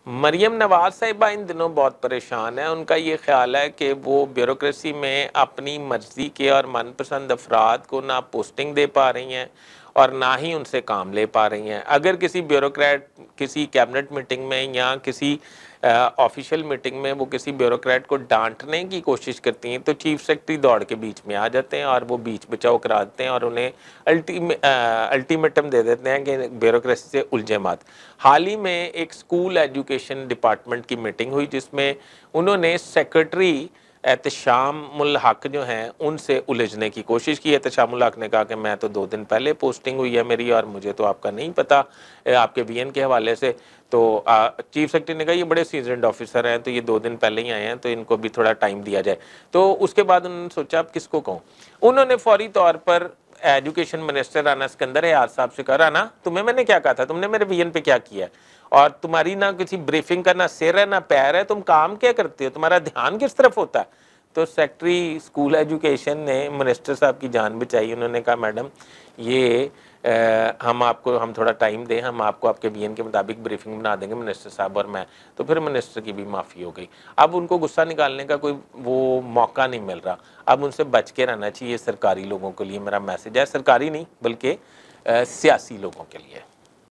मरियम नवाज साहिबा इन दिनों बहुत परेशान है। उनका ये ख्याल है कि वो ब्यूरोक्रेसी में अपनी मर्जी के और मनपसंद अफराद को ना पोस्टिंग दे पा रही हैं और ना ही उनसे काम ले पा रही हैं। अगर किसी ब्यूरोक्रेट किसी कैबिनेट मीटिंग में या किसी ऑफिशियल मीटिंग में वो किसी ब्यूरोक्रेट को डांटने की कोशिश करती हैं तो चीफ सेक्रेटरी दौड़ के बीच में आ जाते हैं और वो बीच बचाव करा देते हैं और उन्हें अल्टीमेटम दे देते हैं कि ब्यूरोक्रेसी से उलझे मत। हाल ही में एक स्कूल एजुकेशन डिपार्टमेंट की मीटिंग हुई जिसमें उन्होंने सेक्रेटरी एहतशामुल हक जो हैं उनसे उलझने की कोशिश की। एहतशामुल हक ने कहा कि मैं तो 2 दिन पहले पोस्टिंग हुई है मेरी और मुझे तो आपका नहीं पता आपके वीएन के हवाले से। तो चीफ सेक्रेटरी ने कहा ये बड़े सीजनड ऑफिसर हैं तो ये 2 दिन पहले ही आए हैं तो इनको भी थोड़ा टाइम दिया जाए। तो उसके बाद उन्होंने सोचा अब किसको कहूँ। उन्होंने फौरी तौर पर एजुकेशन मिनिस्टर राना सिकंदर याद साहब से कहा, राना तुम्हें मैंने क्या कहा था, तुमने मेरे वीएन पे क्या किया है और तुम्हारी ना किसी ब्रीफिंग का ना सिर है ना पैर है, तुम काम क्या करते हो, तुम्हारा ध्यान किस तरफ होता है। तो सेक्रेटरी स्कूल एजुकेशन ने मिनिस्टर साहब की जान बचाई। उन्होंने कहा मैडम ये हम थोड़ा टाइम दें, हम आपको आपके वीएन के मुताबिक ब्रीफिंग बना देंगे मिनिस्टर साहब और मैं। तो फिर मिनिस्टर की भी माफ़ी हो गई। अब उनको गुस्सा निकालने का कोई वो मौका नहीं मिल रहा। अब उनसे बच के रहना चाहिए। सरकारी लोगों के लिए मेरा मैसेज है, सरकारी नहीं बल्कि सियासी लोगों के लिए।